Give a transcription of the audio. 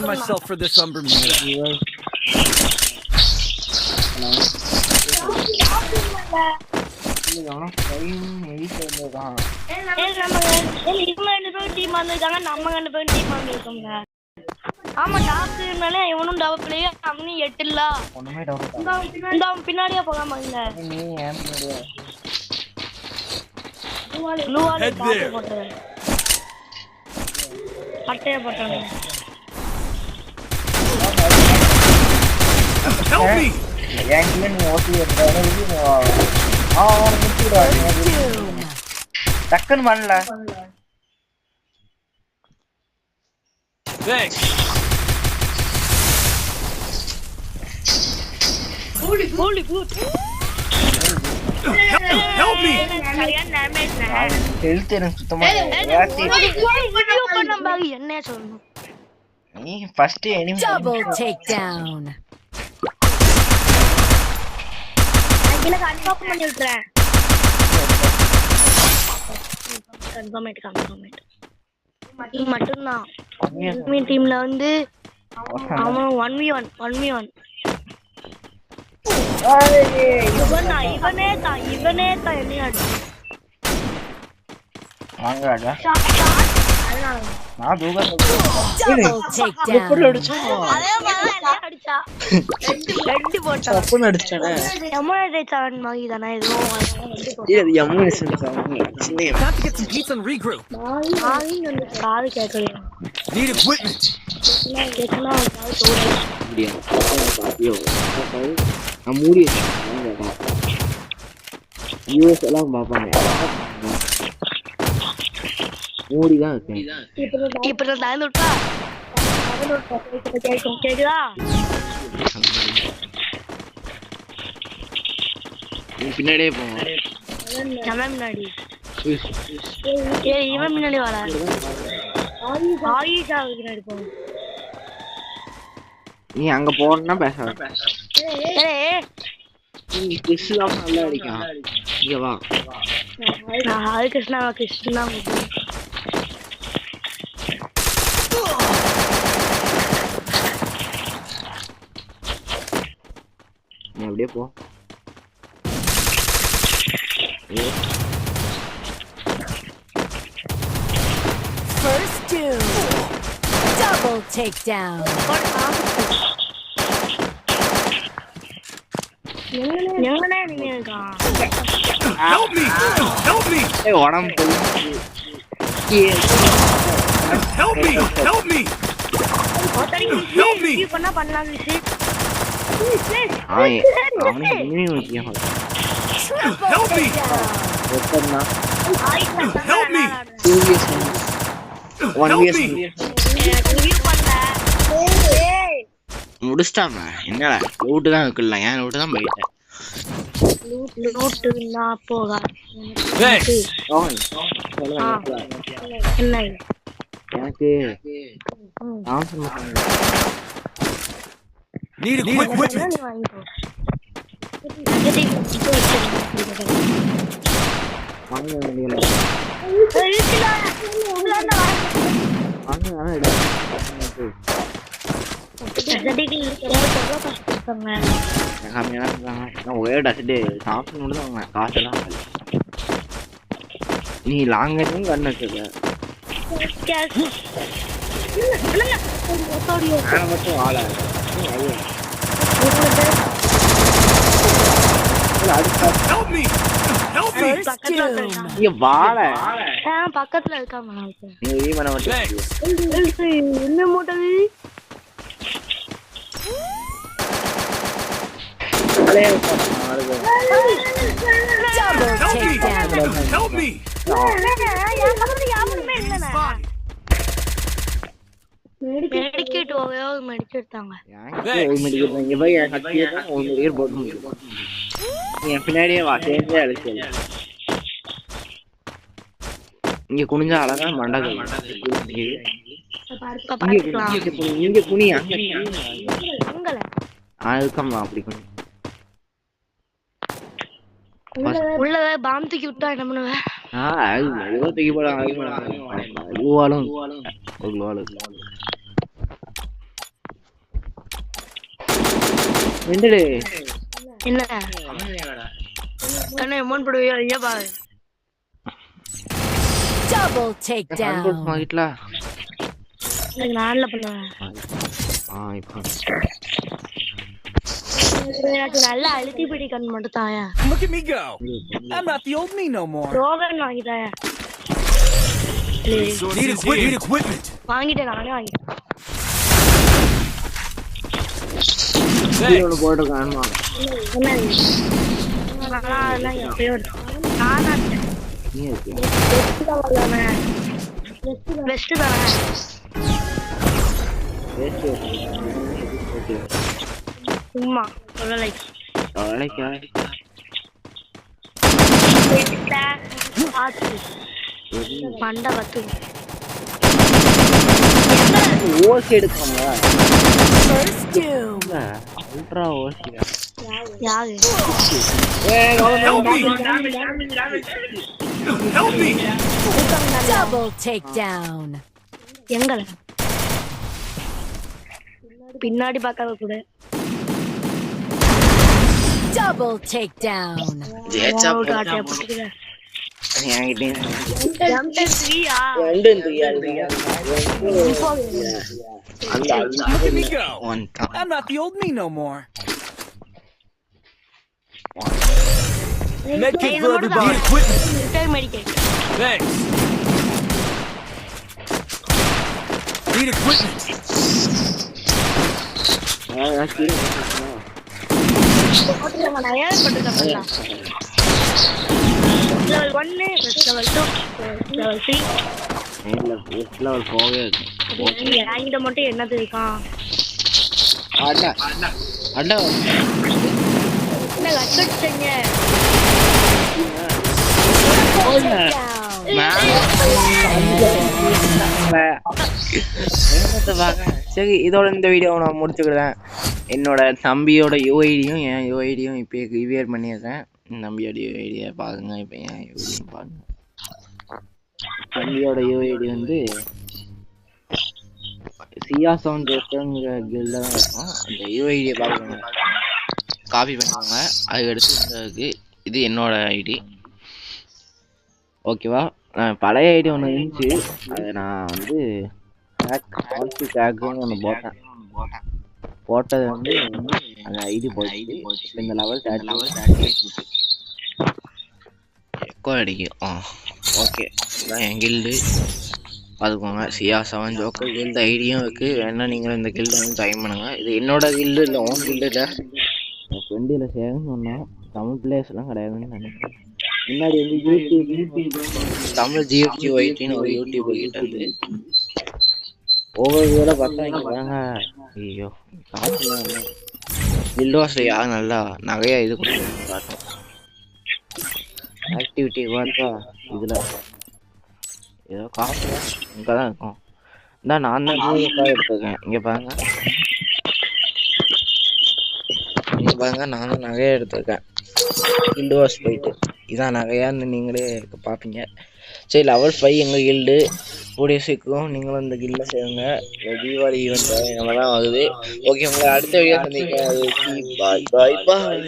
myself for this Umber minute. ஆமா டாக்டர்னாலே இவனும் டவ player அவனும் 8 இல்ல ஒண்ணுமே டவுட் இந்த அவன் பின்னாடியே போகாம இல்ல நீ ஏன் பின்னாடியே ப்ளூவால காட்டு போட்டறேன் பட்டைய போட்டானே Help me. ஏன் நீ ஓட்டி எடுறானே அவன் முட்டிடுவா டக்கன் பண்ணல Thanks. Holy good. Help me. Health எனக்கு சுத்தமா வீடியோ பண்ண பாரு என்ன சொல்லணும் நீ ஃபர்ஸ்ட் எனிமி Double takedown. நான் கன்ஃபார்ம் பண்ணி விட்டுறேன் கன்ஃபார்ம் மட்டும்தான் டீம்ல வந்து அவன் 1v1 இவனே தான் என்ன அடிச்சு வாங்கடா நான் தூங்க Double takedown. அதே மாதிரி அடிச்சா ரெண்டு போட்டா அப்பன் அடிச்சானே எமோனேட் மாதிரி தானே ஏதோ இது எமோனேஷன் சின்ன Got to get some pizza and regroup. ஆவி வந்து காது கேட்கல Need equipment. கேட்கனா முடியா பாத்தியோ நான் மூடி யூஎஸ் எல்லாம் பாப்பாங்க மூடி தான் இருக்கேன் இப்ப நான் தாந்து விட்டா கேக்குதா நீ பின்னாடியே போங்க நம்ம முன்னாடி இவன் முன்னாடி வாடா ஆயிஷா முன்னாடி போ நீ அங்க போறன்னா பேசாத ஏய் நீ கிறிஸ்லாம் நல்லா அடிக்கான் இங்க வா நான் ஹரி கிருஷ்ணா நீ அப்படியே போ First two. Double takedown. எங்கனே நீங்க இருக்கான் Help me. Help me. ஏய் உடம்பு Help me. Help me. Help me. இது பண்ணலாம் விஷயம் அவன் இனிமே முக்கியம் Help me. ஒருத்தர்னா Help me. 2 years 1 Help years me. முடிச்சிட்டாம என்னடா லூட்டு தான் இருக்குல்ல ஏன் லூட்டு தான் போயிட்டேன் Thanks. எனக்கு Need equipment. வாங்க வேண்டியல வாங்க ஒரே டஸ்ட்டு சாப்பிட்டு மட்டும் தான் வாங்க காசெல்லாம் நீ லாங் ரேஞ்சும் கண்ணு வச்சுருக்க நான் மட்டும் ஆள Help me. Help me. இங்க வாழ பக்கத்துல இருக்காம நீ ஈமனை மட்டும் என்ன மூட்டது Double Help me. takedown. Help me. மெடிக்கேட் மெடிக்கெடுத்தாங்க என் பின்னாடியே வா சேர்ந்தே அழைச்சு இங்க குனிஞ்சா அழகா மண்டக இங்க குனி அதுக்கம்மா அப்படி குனி உள்ள பாம் தூக்கி விட்டா என்ன பண்ணுவேன் ஏதோ தூக்கி போட என்னடே என்ன கண்ணே மோன் போடுவியா ஐயா பாரு Double takedown. வாங்கிட்டலா நான்ல பண்ணுவேன் இப்போ எனக்கு நல்லா அழுத்தி பிடி கண் மட்டும் தாயா Look at me go. I'm not the old me no more. Rohan வாங்கி தாயா Need equipment. வாங்கிட்டேன் நானே வாங்கிட்டேன் கீழே போட்டு காணுமா அதெல்லாம் எப்பயோ நானா நீ இருக்கு பெஸ்ட் தானே சும்மா சொல்லலை மண்டை பத்து ஓசி எடுக்காம First doom. அல்ட்ரா ஓசி யாரு Help me. Double takedown. எங்கள பின்னாடி பார்க்காத கூட Double takedown. Look at me go. I'm not the old me no more. Medkit for everybody. Need equipment. Thanks. Need equipment. level 1 level 2 level 3 level போவே இங்க மட்டும் என்னது இருக்கான் அண்ணா அண்ணா என்ன கட்டச்சங்க சரி இதோட இந்த வீடியோவை நான் முடிச்சுக்கிறேன். என்னோட தம்பியோட யூஐடியும் என் யூஐடியும் இப்போ ரிவியர் பண்ணிடுறேன். தம்பியோட யூஐடியை பாருங்க. இப்போ என் யூஐடியும் பாருங்க. தம்பியோட யூஐடி வந்து சியா சவுண்ட் ஜோக்கருங்கிற கில்ல தான் இருக்கும். அந்த யூஐடியை பாருங்க, காப்பி பண்ணுவாங்க. அது எடுத்து இந்த இருக்குது. இது என்னோட ஐடி ஓகேவா. பழைய ஐடி ஒன்று இருந்துச்சு, அதை நான் வந்து டேக்குன்னு ஒன்று போட்டது வந்து அந்த ஐடி போயிடுச்சு. இந்த லெவல் எக்கோ அடிக்கும். ஓகே, இதான் என் கில்டு பார்த்துக்கோங்க. சியா 7 ஜோக்கர் கில்டு ஐடியும் இருக்குது. வேணா நீங்களும் இந்த கில்டு வந்து ட்ரை பண்ணுங்கள். இது என்னோட கில்டு இல்லை, ஓன் கில்டு இல்லை. என் ஃப்ரெண்டில் சேருன்னு சொன்னேன். தமிழ் பிளேஸ்லாம் கிடையாதுன்னு நினைக்கிறேன். முன்னாடி வந்து யூடியூப் தமிழ் ஜிஎஃப்ஜி ஒயிட்டின்னு ஒரு யூடியூபர் கிட்ட இருந்து ஒவ்வொரு வேலை பார்த்தா இங்கே பாருங்க. ஐயோ காசு வில்டோஸில் யார் நல்லா நிறையா இது கொடுத்து காட்டும். ஆக்டிவிட்டி பார்த்தா இதில் ஏதோ காசு இங்கே தான் இருக்கும். இந்த நான் தான் எடுத்துருக்கேன். இங்கே பாருங்க, இங்கே பாருங்க, நான் தான் நகையா எடுத்திருக்கேன். விண்டோஸ் போயிட்டு இதான் நகையான்னு நீங்களே பார்ப்பீங்க. சரி, லெவல் 5 எங்கள் கில்டு கூடிய சீக்கிரம் நீங்களும் இந்த கில்டில் சேருங்க. தீபாவளி ஈவெண்ட் நம்ம தான் வருது. ஓகே, உங்களை அடுத்த வீடியோ சந்திக்க. பாய் பாய் பாய்.